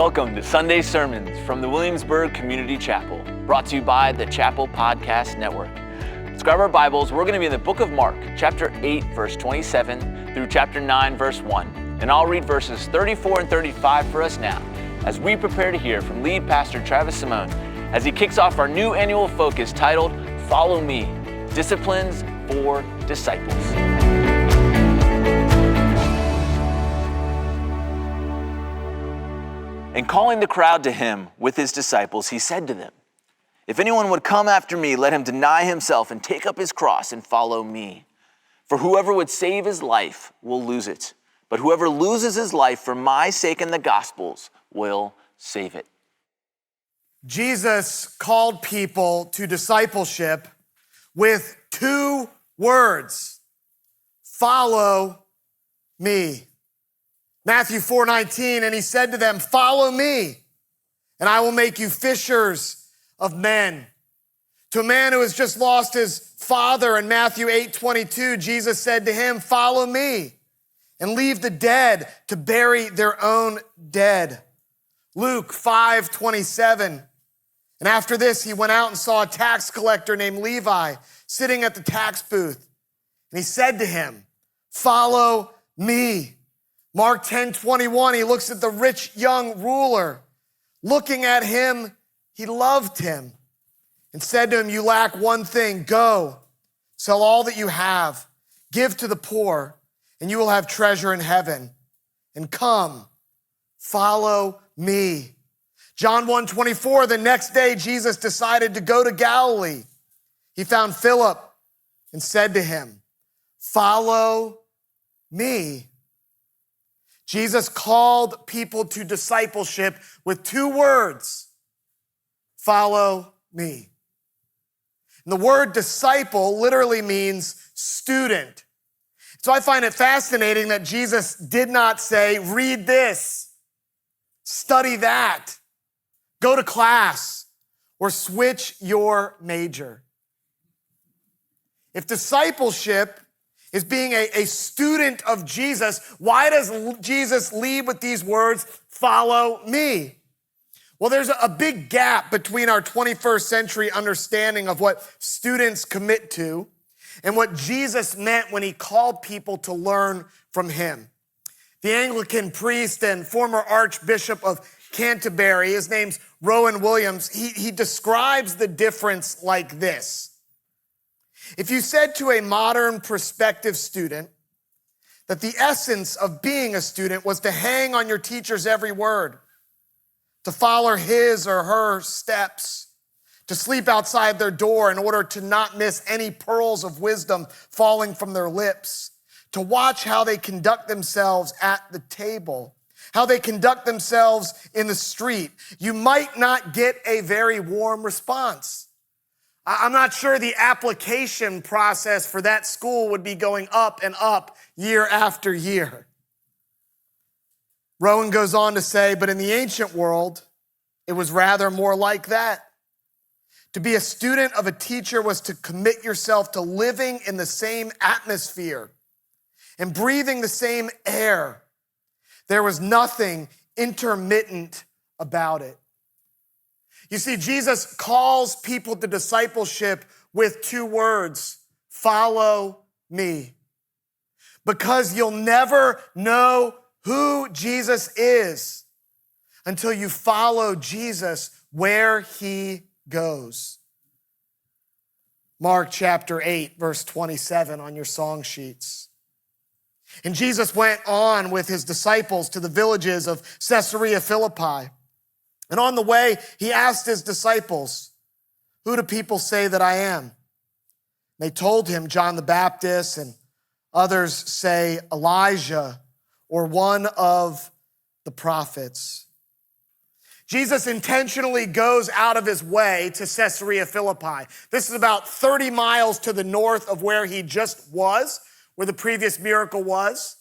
Welcome to Sunday Sermons from the Williamsburg Community Chapel, brought to you by the Chapel Podcast Network. Let's grab our Bibles. We're going to be in the book of Mark, chapter 8, verse 27 through chapter 9, verse 1. And I'll read verses 34 and 35 for us now as we prepare to hear from lead pastor Travis Simone as he kicks off our new annual focus titled, Follow Me, Disciplines for Disciples. And calling the crowd to him with his disciples, he said to them, "If anyone would come after me, let him deny himself and take up his cross and follow me. For whoever would save his life will lose it, but whoever loses his life for my sake and the gospel's will save it." Jesus called people to discipleship with two words: follow me. Matthew 4:19, and he said to them, "Follow me, and I will make you fishers of men." To a man who has just lost his father in Matthew 8:22, Jesus said to him, "Follow me, and leave the dead to bury their own dead." Luke 5:27, and after this he went out and saw a tax collector named Levi sitting at the tax booth, and he said to him, "Follow me." Mark 10:21, he looks at the rich young ruler. Looking at him, he loved him and said to him, "You lack one thing. Go, sell all that you have, give to the poor, and you will have treasure in heaven. And come, follow me." John 1:24, the next day Jesus decided to go to Galilee. He found Philip and said to him, "Follow me." Jesus called people to discipleship with two words: follow me. And the word disciple literally means student. So I find it fascinating that Jesus did not say, read this, study that, go to class, or switch your major. If discipleship is being a student of Jesus, why does Jesus lead with these words, follow me? Well, there's a big gap between our 21st century understanding of what students commit to and what Jesus meant when he called people to learn from him. The Anglican priest and former Archbishop of Canterbury, his name's Rowan Williams, he describes the difference like this. If you said to a modern prospective student that the essence of being a student was to hang on your teacher's every word, to follow his or her steps, to sleep outside their door in order to not miss any pearls of wisdom falling from their lips, to watch how they conduct themselves at the table, how they conduct themselves in the street, you might not get a very warm response. I'm not sure the application process for that school would be going up and up year after year. Rowan goes on to say, but in the ancient world, it was rather more like that. To be a student of a teacher was to commit yourself to living in the same atmosphere and breathing the same air. There was nothing intermittent about it. You see, Jesus calls people to discipleship with two words: follow me. Because you'll never know who Jesus is until you follow Jesus where he goes. Mark chapter 8, verse 27 on your song sheets. And Jesus went on with his disciples to the villages of Caesarea Philippi. And on the way, he asked his disciples, "Who do people say that I am?" They told him, "John the Baptist, and others say Elijah or one of the prophets." Jesus intentionally goes out of his way to Caesarea Philippi. This is about 30 miles to the north of where he just was, where the previous miracle was.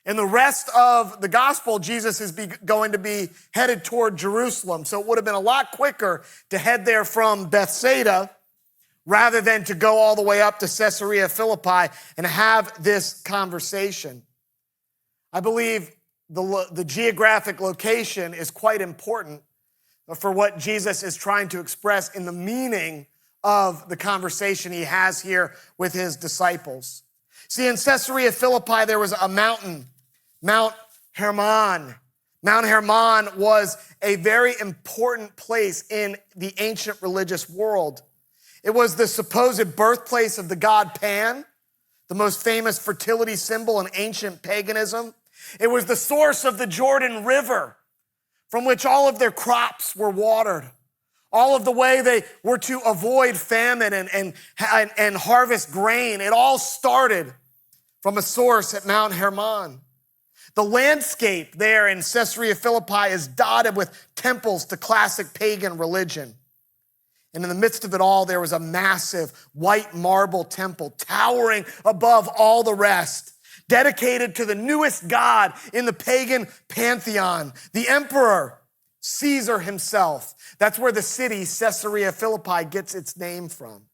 In the rest of the gospel, Jesus is going to be headed toward Jerusalem. So it would have been a lot quicker to head there from Bethsaida rather than to go all the way up to Caesarea Philippi and have this conversation. I believe the geographic location is quite important for what Jesus is trying to express in the meaning of the conversation he has here with his disciples. See, in Caesarea Philippi, there was a mountain, Mount Hermon. Mount Hermon was a very important place in the ancient religious world. It was the supposed birthplace of the god Pan, the most famous fertility symbol in ancient paganism. It was the source of the Jordan River, from which all of their crops were watered. All of the way they were to avoid famine and harvest grain. It all started from a source at Mount Hermon. The landscape there in Caesarea Philippi is dotted with temples to classic pagan religion. And in the midst of it all, there was a massive white marble temple towering above all the rest, dedicated to the newest god in the pagan pantheon, the emperor, Caesar himself. That's where the city Caesarea Philippi gets its name from.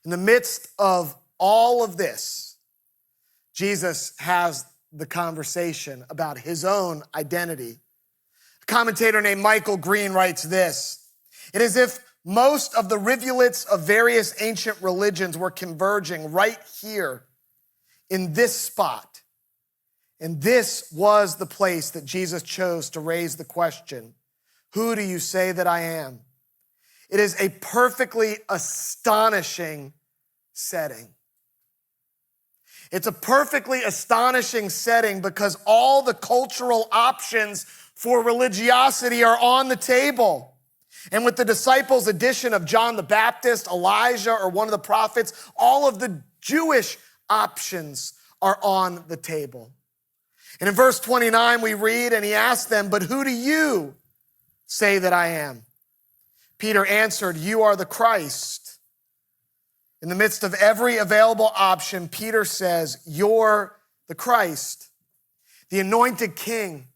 In the midst of all of this, Jesus has the conversation about his own identity. A commentator named Michael Green writes this: "It is as if most of the rivulets of various ancient religions were converging right here in this spot. And this was the place that Jesus chose to raise the question, who do you say that I am? It is a perfectly astonishing setting. It's a perfectly astonishing setting because all the cultural options for religiosity are on the table. And with the disciples' addition of John the Baptist, Elijah, or one of the prophets, all of the Jewish options are on the table." And in verse 29, we read, and he asked them, "But who do you say that I am?" Peter answered, "You are the Christ." In the midst of every available option, Peter says, "You're the Christ, the anointed king,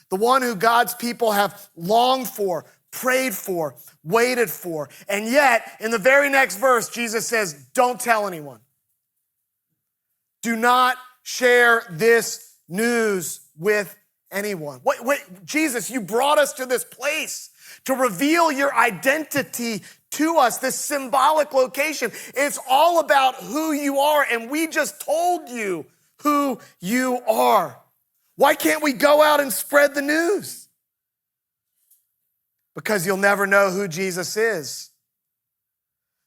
the one who God's people have longed for, prayed for, waited for." And yet, in the very next verse, Jesus says, "Don't tell anyone. Do not share this news with anyone." Wait, Jesus, you brought us to this place to reveal your identity to us, this symbolic location. It's all about who you are, and we just told you who you are. Why can't we go out and spread the news? Because you'll never know who Jesus is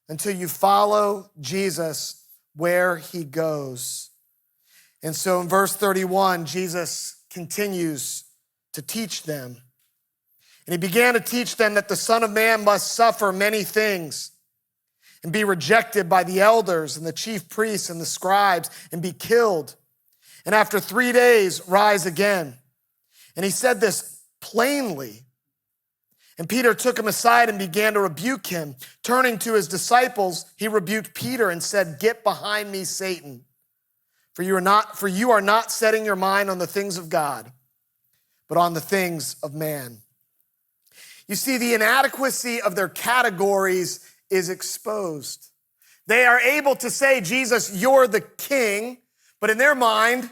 until you follow Jesus where he goes. And so in verse 31, Jesus continues to teach them. And he began to teach them that the Son of Man must suffer many things and be rejected by the elders and the chief priests and the scribes and be killed. And after 3 days, rise again. And he said this plainly. And Peter took him aside and began to rebuke him. Turning to his disciples, he rebuked Peter and said, "Get behind me, Satan. For you are not setting your mind on the things of God, but on the things of man." You see, the inadequacy of their categories is exposed. They are able to say, "Jesus, you're the king," but in their mind,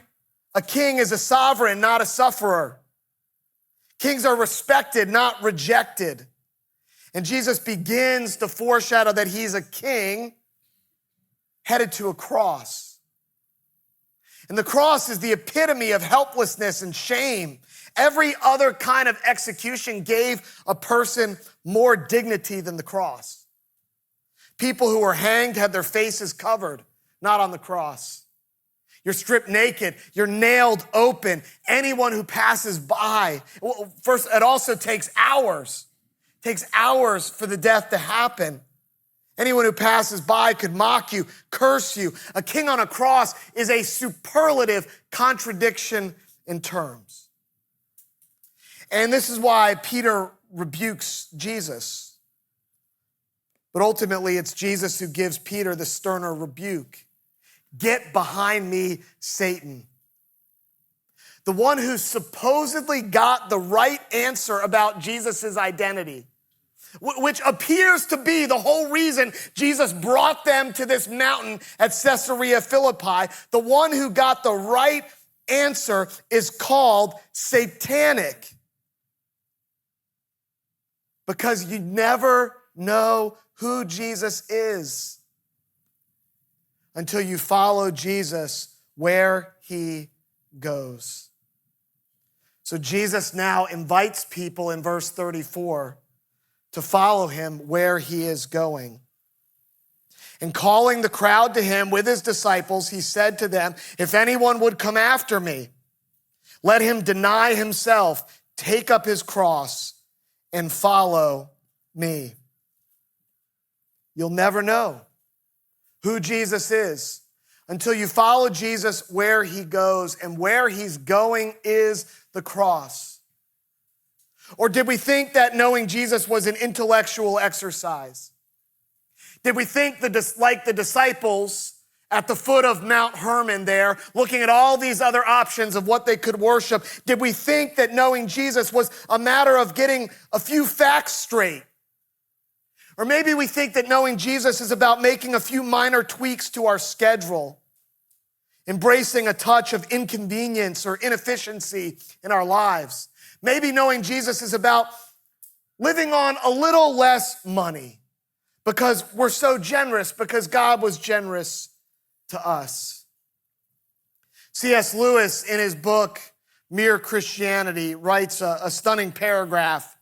a king is a sovereign, not a sufferer. Kings are respected, not rejected. And Jesus begins to foreshadow that he's a king headed to a cross. And the cross is the epitome of helplessness and shame. Every other kind of execution gave a person more dignity than the cross. People who were hanged had their faces covered, not on the cross. You're stripped naked, you're nailed open. Anyone who passes by, well, first, it also takes hours. It takes hours for the death to happen. Anyone who passes by could mock you, curse you. A king on a cross is a superlative contradiction in terms. And this is why Peter rebukes Jesus. But ultimately, it's Jesus who gives Peter the sterner rebuke. "Get behind me, Satan." The one who supposedly got the right answer about Jesus' identity, which appears to be the whole reason Jesus brought them to this mountain at Caesarea Philippi. The one who got the right answer is called satanic. Because you never know who Jesus is until you follow Jesus where he goes. So Jesus now invites people in verse 34 to follow him where he is going. And calling the crowd to him with his disciples, he said to them, if anyone would come after me, let him deny himself, take up his cross, and follow me. You'll never know who Jesus is until you follow Jesus where he goes, and where he's going is the cross. Or did we think that knowing Jesus was an intellectual exercise? Did we think like the disciples at the foot of Mount Hermon there, looking at all these other options of what they could worship, did we think that knowing Jesus was a matter of getting a few facts straight? Or maybe we think that knowing Jesus is about making a few minor tweaks to our schedule, embracing a touch of inconvenience or inefficiency in our lives. Maybe knowing Jesus is about living on a little less money because we're so generous, because God was generous to us. C.S. Lewis, in his book, Mere Christianity, writes a stunning paragraph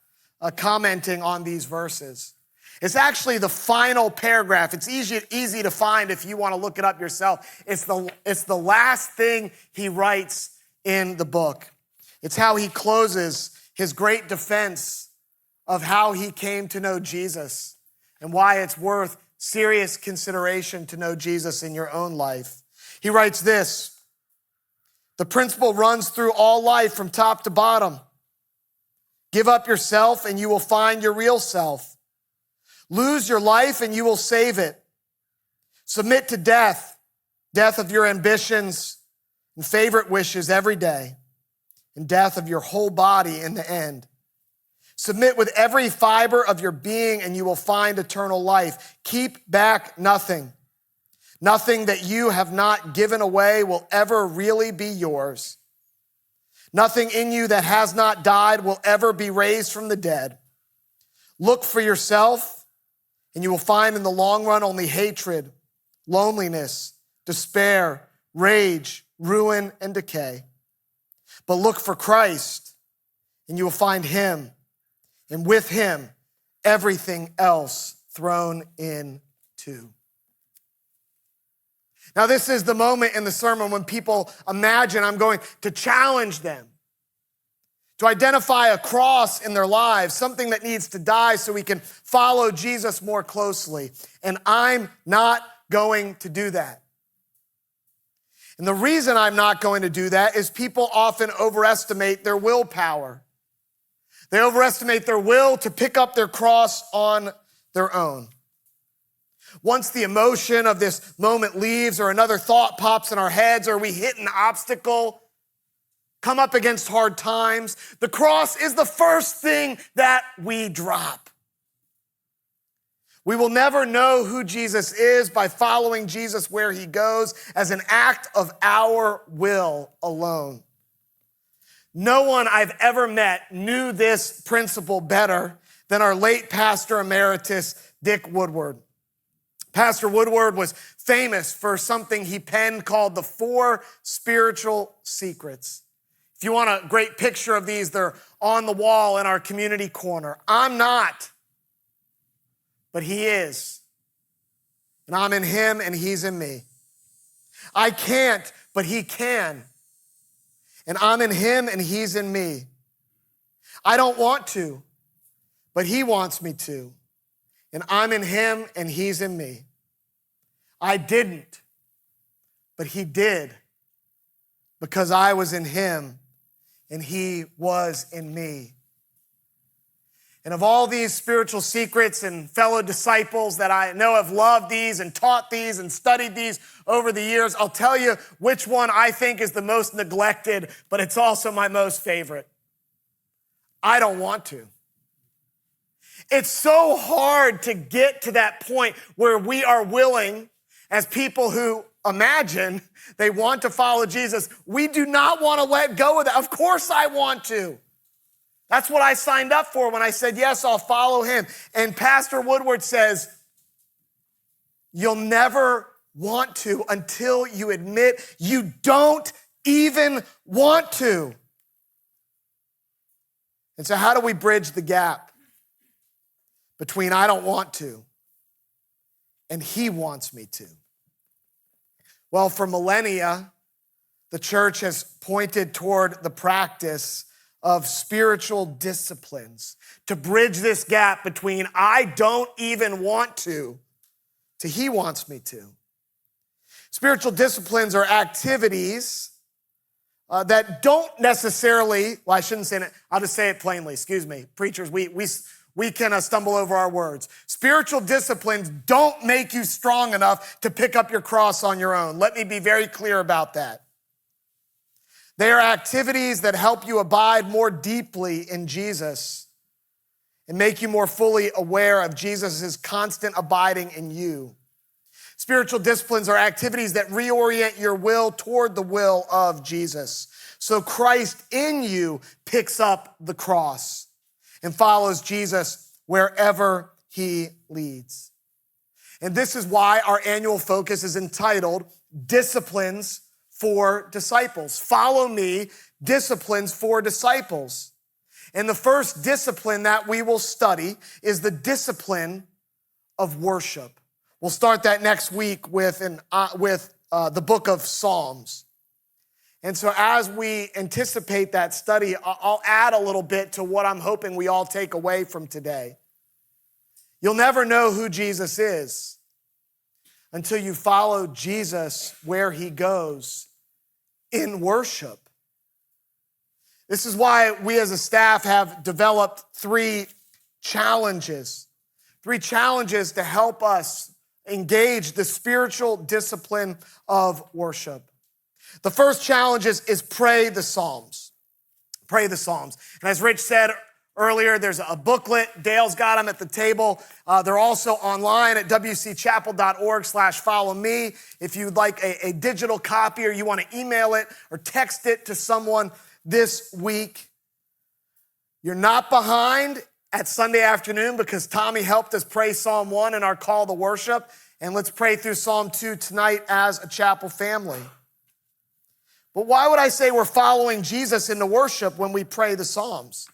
commenting on these verses. It's actually the final paragraph. It's easy to find if you want to look it up yourself. It's the last thing he writes in the book. It's how he closes his great defense of how he came to know Jesus and why it's worth serious consideration to know Jesus in your own life. He writes this: the principle runs through all life from top to bottom. Give up yourself and you will find your real self. Lose your life and you will save it. Submit to death of your ambitions and favorite wishes every day, and death of your whole body in the end. Submit with every fiber of your being and you will find eternal life. Keep back nothing. Nothing that you have not given away will ever really be yours. Nothing in you that has not died will ever be raised from the dead. Look for yourself and you will find in the long run only hatred, loneliness, despair, rage, ruin, and decay. But look for Christ and you will find him, and with him, everything else thrown in too. Now, this is the moment in the sermon when people imagine I'm going to challenge them to identify a cross in their lives, something that needs to die so we can follow Jesus more closely. And I'm not going to do that. And the reason I'm not going to do that is people often overestimate their willpower. They overestimate their will to pick up their cross on their own. Once the emotion of this moment leaves, or another thought pops in our heads, or we hit an obstacle, come up against hard times, the cross is the first thing that we drop. We will never know who Jesus is by following Jesus where he goes as an act of our will alone. No one I've ever met knew this principle better than our late pastor emeritus, Dick Woodward. Pastor Woodward was famous for something he penned called the 4 Spiritual Secrets. If you want a great picture of these, they're on the wall in our community corner. I'm not, but he is. And I'm in him and he's in me. I can't, but he can. And I'm in him and he's in me. I don't want to, but he wants me to. And I'm in him and he's in me. I didn't, but he did, because I was in him and he was in me. And of all these spiritual secrets and fellow disciples that I know have loved these and taught these and studied these over the years, I'll tell you which one I think is the most neglected, but it's also my most favorite. I don't want to. It's so hard to get to that point where we are willing, as people who imagine they want to follow Jesus. We do not want to let go of that. Of course I want to. That's what I signed up for when I said, yes, I'll follow him. And Pastor Woodward says, you'll never want to until you admit you don't even want to. And so how do we bridge the gap between I don't want to and he wants me to? Well, for millennia, the church has pointed toward the practice of spiritual disciplines to bridge this gap between I don't even want to he wants me to. Spiritual disciplines are activities that don't necessarily, well, I shouldn't say it, I'll just say it plainly, excuse me. Preachers, we can stumble over our words. Spiritual disciplines don't make you strong enough to pick up your cross on your own. Let me be very clear about that. They are activities that help you abide more deeply in Jesus and make you more fully aware of Jesus' constant abiding in you. Spiritual disciplines are activities that reorient your will toward the will of Jesus. So Christ in you picks up the cross and follows Jesus wherever he leads. And this is why our annual focus is entitled Disciplines for Disciples. Follow me, disciplines for disciples. And the first discipline that we will study is the discipline of worship. We'll start that next week with the book of Psalms. And so as we anticipate that study, I'll add a little bit to what I'm hoping we all take away from today. You'll never know who Jesus is until you follow Jesus where he goes in worship. This is why we as a staff have developed three challenges to help us engage the spiritual discipline of worship. The first challenge is pray the Psalms. Pray the Psalms. And as Rich said earlier, there's a booklet. Dale's got them at the table. They're also online at wcchapel.org/follow me. If you'd like a digital copy or you want to email it or text it to someone this week. You're not behind at Sunday afternoon because Tommy helped us pray Psalm 1 in our call to worship. And let's pray through Psalm 2 tonight as a chapel family. But why would I say we're following Jesus into worship when we pray the Psalms?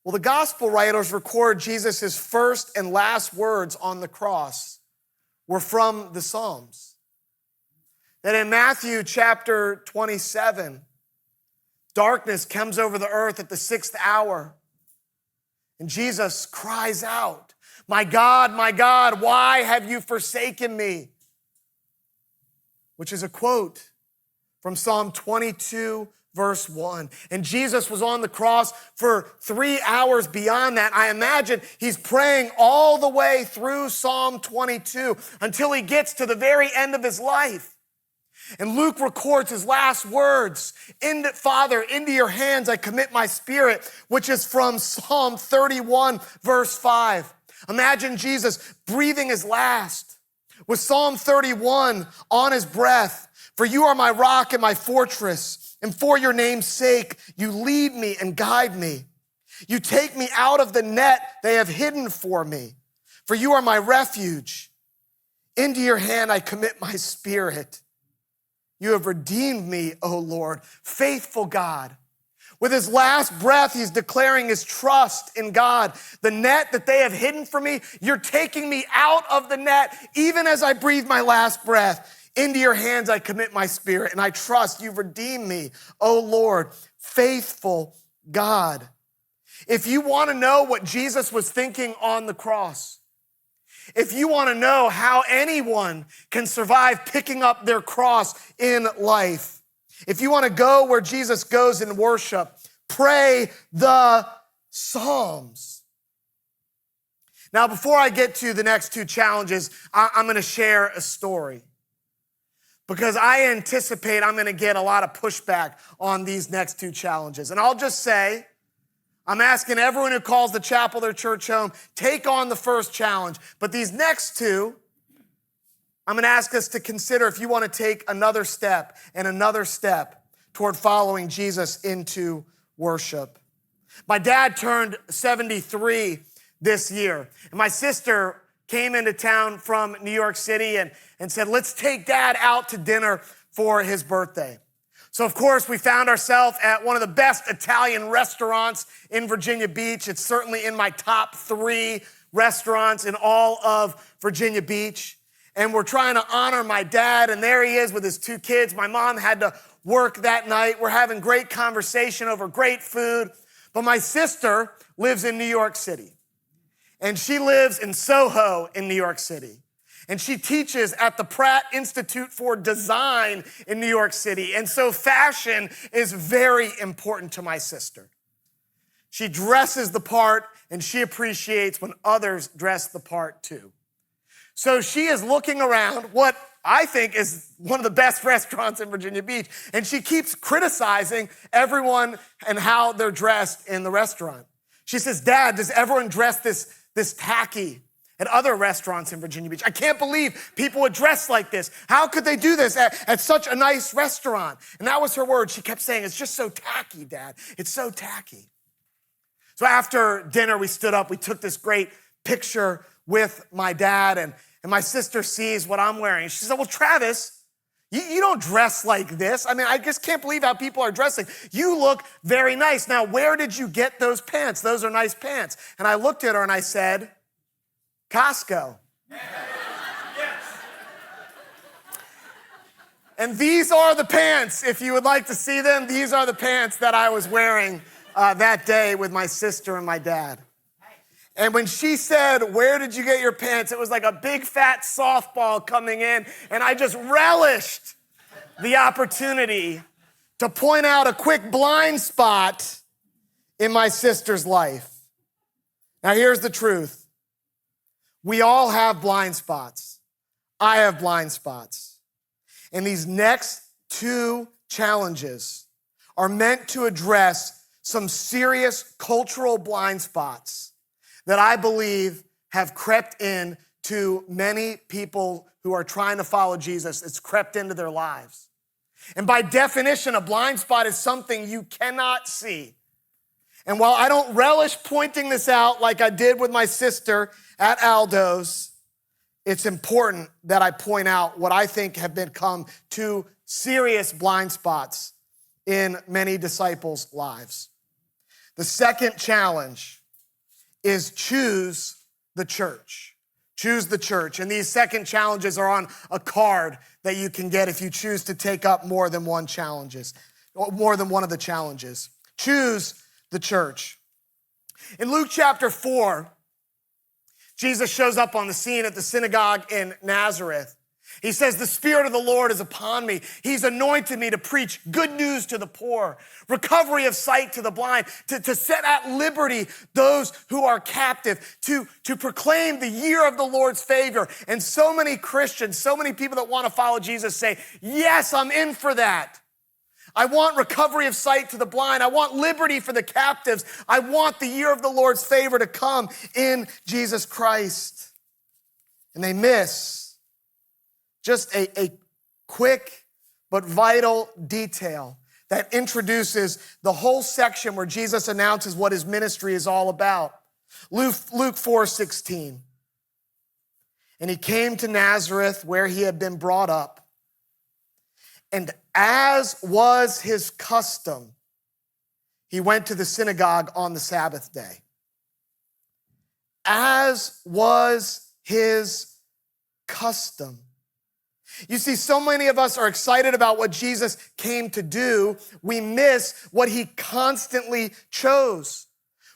Well, the gospel writers record Jesus' first and last words on the cross were from the Psalms. That in Matthew chapter 27, darkness comes over the earth at the 6th hour. And Jesus cries out, my God, why have you forsaken me? Which is a quote from Psalm 22, verse 1. And Jesus was on the cross for 3 hours beyond that. I imagine he's praying all the way through Psalm 22 until he gets to the very end of his life. And Luke records his last words, Father, into your hands I commit my spirit, which is from Psalm 31, verse 5. Imagine Jesus breathing his last with Psalm 31 on his breath. For you are my rock and my fortress, and for your name's sake, you lead me and guide me. You take me out of the net they have hidden for me, for you are my refuge. Into your hand I commit my spirit. You have redeemed me, O Lord, faithful God. With his last breath, he's declaring his trust in God. The net that they have hidden for me, you're taking me out of the net, even as I breathe my last breath. Into your hands I commit my spirit, and I trust you've redeemed me, O Lord, faithful God. If you want to know what Jesus was thinking on the cross, if you want to know how anyone can survive picking up their cross in life, if you want to go where Jesus goes in worship, pray the Psalms. Now, before I get to the next two challenges, I'm going to share a story because I anticipate I'm going to get a lot of pushback on these next two challenges. And I'll just say, I'm asking everyone who calls the chapel their church home, take on the first challenge. But these next two, I'm gonna ask us to consider if you wanna take another step and another step toward following Jesus into worship. My dad turned 73 this year, and my sister came into town from New York City and said, let's take Dad out to dinner for his birthday. So of course we found ourselves at one of the best Italian restaurants in Virginia Beach. It's certainly in my top 3 restaurants in all of Virginia Beach. And we're trying to honor my dad, and there he is with his 2 kids. My mom had to work that night. We're having great conversation over great food. But my sister lives in New York City. And she lives in Soho in New York City. And she teaches at the Pratt Institute for Design in New York City. And so fashion is very important to my sister. She dresses the part, and she appreciates when others dress the part too. So she is looking around what I think is one of the best restaurants in Virginia Beach, and she keeps criticizing everyone and how they're dressed in the restaurant. She says, Dad, does everyone dress this tacky at other restaurants in Virginia Beach? I can't believe people would dress like this. How could they do this at such a nice restaurant? And that was her word. She kept saying, it's just so tacky, Dad. It's so tacky. So after dinner, we stood up. We took this great picture with my dad, and my sister sees what I'm wearing. She said, well, Travis, you don't dress like this. I mean, I just can't believe how people are dressing. You look very nice. Now, where did you get those pants? Those are nice pants. And I looked at her and I said, Costco. And these are the pants. If you would like to see them, these are the pants that I was wearing that day with my sister and my dad. And when she said, where did you get your pants? It was like a big fat softball coming in, and I just relished the opportunity to point out a quick blind spot in my sister's life. Now here's the truth. We all have blind spots. I have blind spots. And these next 2 challenges are meant to address some serious cultural blind spots that I believe have crept in to many people who are trying to follow Jesus. It's crept into their lives. And by definition, a blind spot is something you cannot see. And while I don't relish pointing this out like I did with my sister at Aldo's, it's important that I point out what I think have become 2 serious blind spots in many disciples' lives. The second challenge is choose the church. Choose the church. And these second challenges are on a card that you can get if you choose to take up more than one of the challenges. Choose the church. In Luke chapter 4, Jesus shows up on the scene at the synagogue in Nazareth. He says, the Spirit of the Lord is upon me. He's anointed me to preach good news to the poor, recovery of sight to the blind, to set at liberty those who are captive, to proclaim the year of the Lord's favor. And so many Christians, so many people that want to follow Jesus say, yes, I'm in for that. I want recovery of sight to the blind. I want liberty for the captives. I want the year of the Lord's favor to come in Jesus Christ. And they miss just a quick but vital detail that introduces the whole section where Jesus announces what his ministry is all about. Luke 4:16. And he came to Nazareth where he had been brought up. And as was his custom, he went to the synagogue on the Sabbath day. As was his custom. You see, so many of us are excited about what Jesus came to do. We miss what he constantly chose.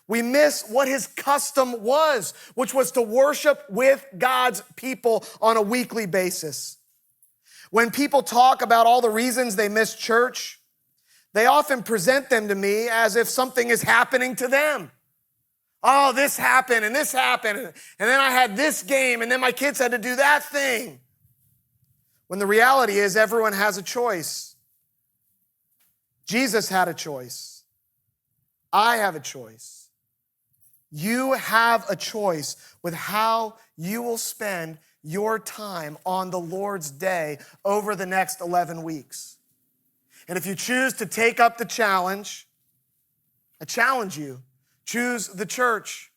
We miss what his custom was, which was to worship with God's people on a weekly basis. When people talk about all the reasons they miss church, they often present them to me as if something is happening to them. Oh, this happened, and then I had this game, and then my kids had to do that thing. When the reality is everyone has a choice. Jesus had a choice. I have a choice. You have a choice with how you will spend your time on the Lord's day over the next 11 weeks. And if you choose to take up the challenge, I challenge you, choose the church.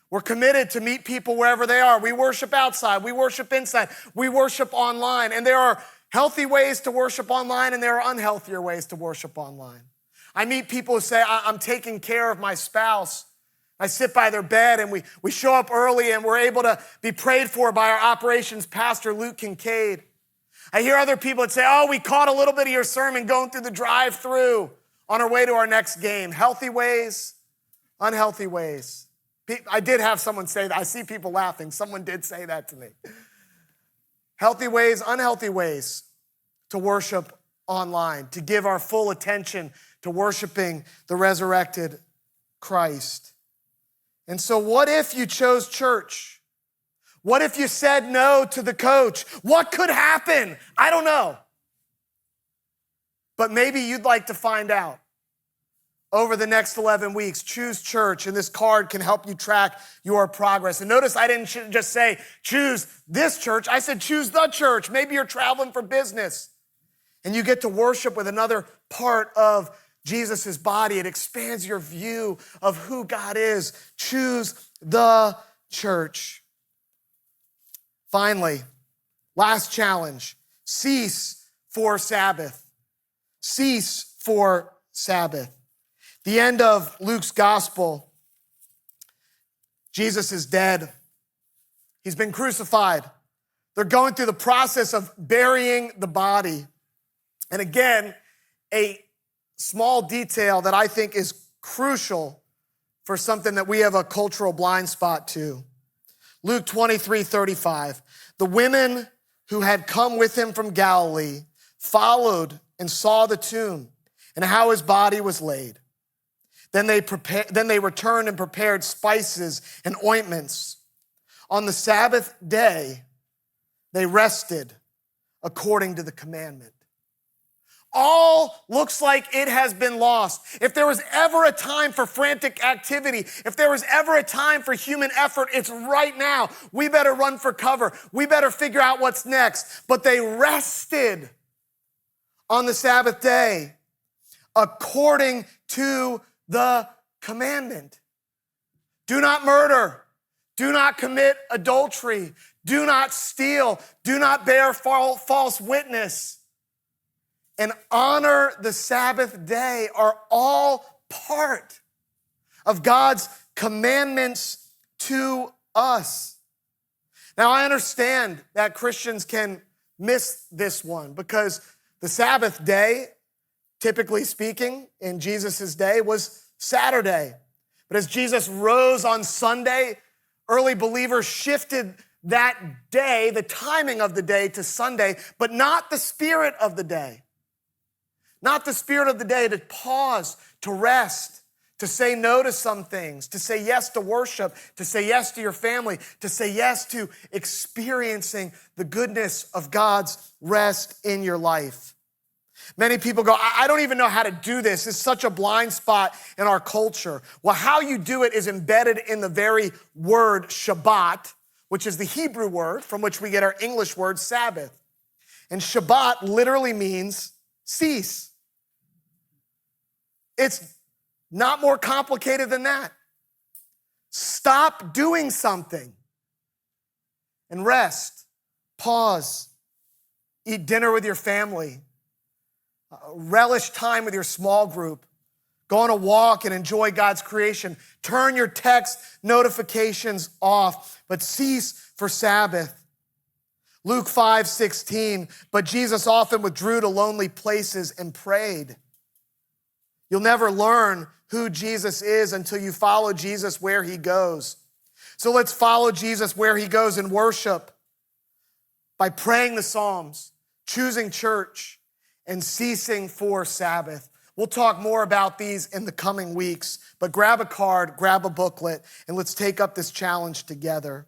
We're committed to meet people wherever they are. We worship outside, we worship inside, we worship online. And there are healthy ways to worship online and there are unhealthier ways to worship online. I meet people who say, I'm taking care of my spouse. I sit by their bed and we show up early and we're able to be prayed for by our operations pastor, Luke Kincaid. I hear other people that say, we caught a little bit of your sermon going through the drive-through on our way to our next game. Healthy ways, unhealthy ways. I did have someone say that. I see people laughing. Someone did say that to me. Healthy ways, unhealthy ways to worship online, to give our full attention to worshiping the resurrected Christ. And so what if you chose church? What if you said no to the coach? What could happen? I don't know. But maybe you'd like to find out. Over the next 11 weeks, choose church, and this card can help you track your progress. And notice I didn't just say, choose this church. I said, choose the church. Maybe you're traveling for business, and you get to worship with another part of Jesus' body. It expands your view of who God is. Choose the church. Finally, last challenge, cease for Sabbath. Cease for Sabbath. The end of Luke's gospel, Jesus is dead. He's been crucified. They're going through the process of burying the body. And again, a small detail that I think is crucial for something that we have a cultural blind spot to. Luke 23:35. The women who had come with him from Galilee followed and saw the tomb and how his body was laid. Then they returned and prepared spices and ointments. On the Sabbath day, they rested according to the commandment. All looks like it has been lost. If there was ever a time for frantic activity, if there was ever a time for human effort, it's right now. We better run for cover. We better figure out what's next. But they rested on the Sabbath day according to the commandment. Do not murder. Do not commit adultery. Do not steal. Do not bear false witness. And honor the Sabbath day are all part of God's commandments to us. Now, I understand that Christians can miss this one because the Sabbath day, typically speaking, in Jesus' day was Saturday. But as Jesus rose on Sunday, early believers shifted that day, the timing of the day, to Sunday, but not the spirit of the day. Not the spirit of the day to pause, to rest, to say no to some things, to say yes to worship, to say yes to your family, to say yes to experiencing the goodness of God's rest in your life. Many people go, I don't even know how to do this. It's such a blind spot in our culture. Well, how you do it is embedded in the very word Shabbat, which is the Hebrew word from which we get our English word Sabbath. And Shabbat literally means cease. It's not more complicated than that. Stop doing something and rest, pause, eat dinner with your family, relish time with your small group, go on a walk and enjoy God's creation. Turn your text notifications off, but cease for Sabbath. Luke 5:16, but Jesus often withdrew to lonely places and prayed. You'll never learn who Jesus is until you follow Jesus where he goes. So let's follow Jesus where he goes in worship by praying the Psalms, choosing church, and ceasing for Sabbath. We'll talk more about these in the coming weeks, but grab a card, grab a booklet, and let's take up this challenge together.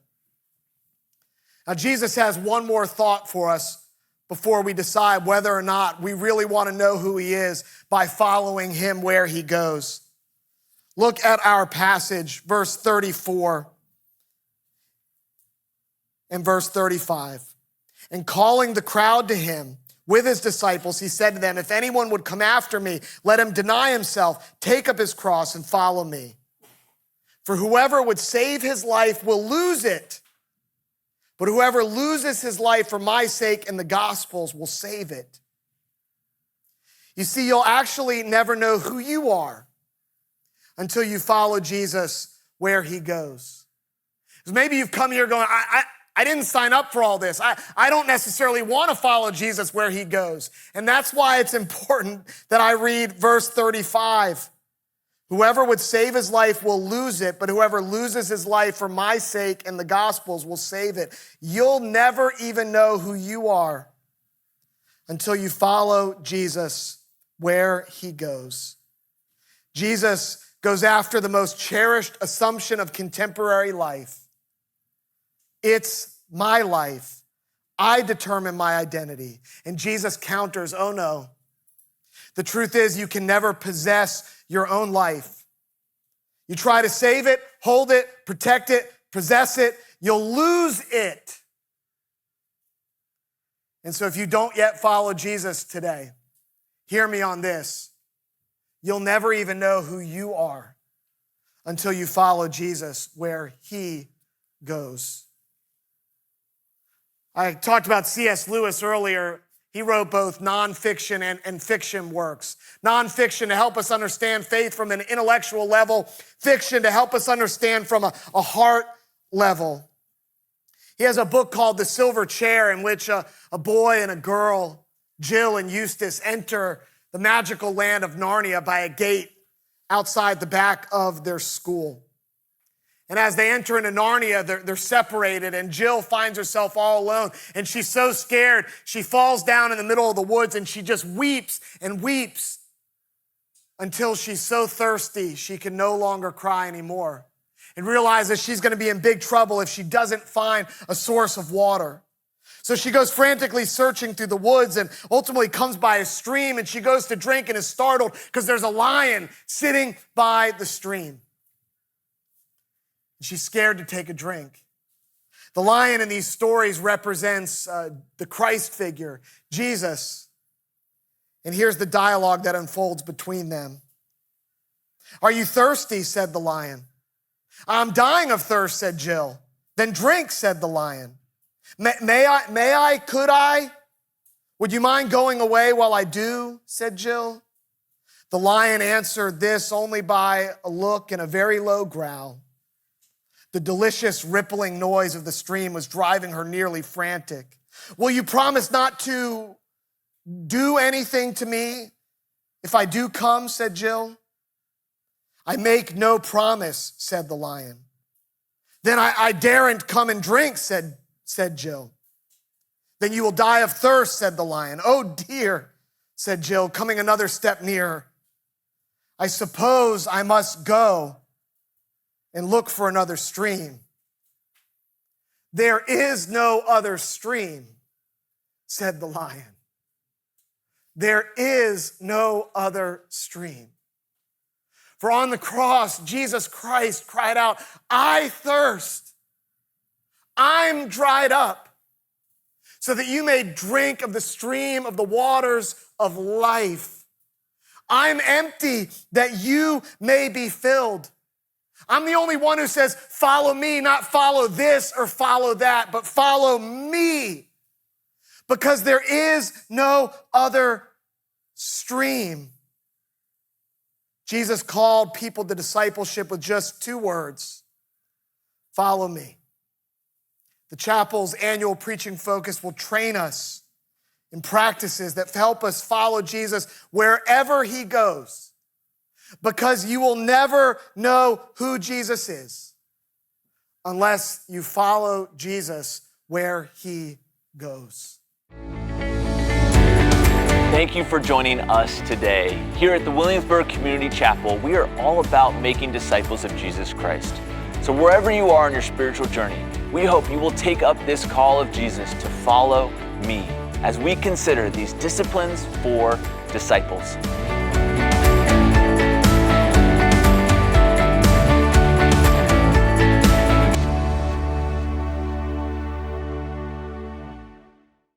Now, Jesus has one more thought for us before we decide whether or not we really want to know who he is by following him where he goes. Look at our passage, verse 34. and verse 35. And calling the crowd to him with his disciples, he said to them, if anyone would come after me, let him deny himself, take up his cross and follow me. For whoever would save his life will lose it. But whoever loses his life for my sake and the gospel's will save it. You see, you'll actually never know who you are until you follow Jesus where he goes. Because maybe you've come here going, I didn't sign up for all this. I don't necessarily want to follow Jesus where he goes. And that's why it's important that I read verse 35. Whoever would save his life will lose it, but whoever loses his life for my sake and the gospel's will save it. You'll never even know who you are until you follow Jesus where he goes. Jesus goes after the most cherished assumption of contemporary life. It's my life. I determine my identity. And Jesus counters, oh no. The truth is you can never possess your own life. You try to save it, hold it, protect it, possess it, you'll lose it. And so if you don't yet follow Jesus today, hear me on this. You'll never even know who you are until you follow Jesus where he goes. I talked about C.S. Lewis earlier. He wrote both nonfiction and fiction works. Nonfiction to help us understand faith from an intellectual level. Fiction to help us understand from a heart level. He has a book called The Silver Chair in which a boy and a girl, Jill and Eustace, enter the magical land of Narnia by a gate outside the back of their school. And as they enter into Narnia, they're separated, and Jill finds herself all alone. And she's so scared, she falls down in the middle of the woods, and she just weeps and weeps until she's so thirsty she can no longer cry anymore. And realizes she's going to be in big trouble if she doesn't find a source of water. So she goes frantically searching through the woods and ultimately comes by a stream, and she goes to drink and is startled because there's a lion sitting by the stream. She's scared to take a drink. The lion in these stories represents the Christ figure, Jesus. And here's the dialogue that unfolds between them. Are you thirsty? Said the lion. I'm dying of thirst, said Jill. Then drink, said the lion. May I, could I? Would you mind going away while I do? Said Jill. The lion answered this only by a look and a very low growl. The delicious rippling noise of the stream was driving her nearly frantic. Will you promise not to do anything to me if I do come, said Jill. I make no promise, said the lion. Then I daren't come and drink, said Jill. Then you will die of thirst, said the lion. Oh dear, said Jill, coming another step nearer. I suppose I must go and look for another stream. There is no other stream, said the lion. There is no other stream. For on the cross, Jesus Christ cried out, I thirst. I'm dried up so that you may drink of the stream of the waters of life. I'm empty that you may be filled. I'm the only one who says, follow me, not follow this or follow that, but follow me. Because there is no other stream. Jesus called people to discipleship with just 2 words. Follow me. The chapel's annual preaching focus will train us in practices that help us follow Jesus wherever he goes. Because you will never know who Jesus is unless you follow Jesus where he goes. Thank you for joining us today. Here at the Williamsburg Community Chapel, we are all about making disciples of Jesus Christ. So wherever you are on your spiritual journey, we hope you will take up this call of Jesus to follow me as we consider these disciplines for disciples.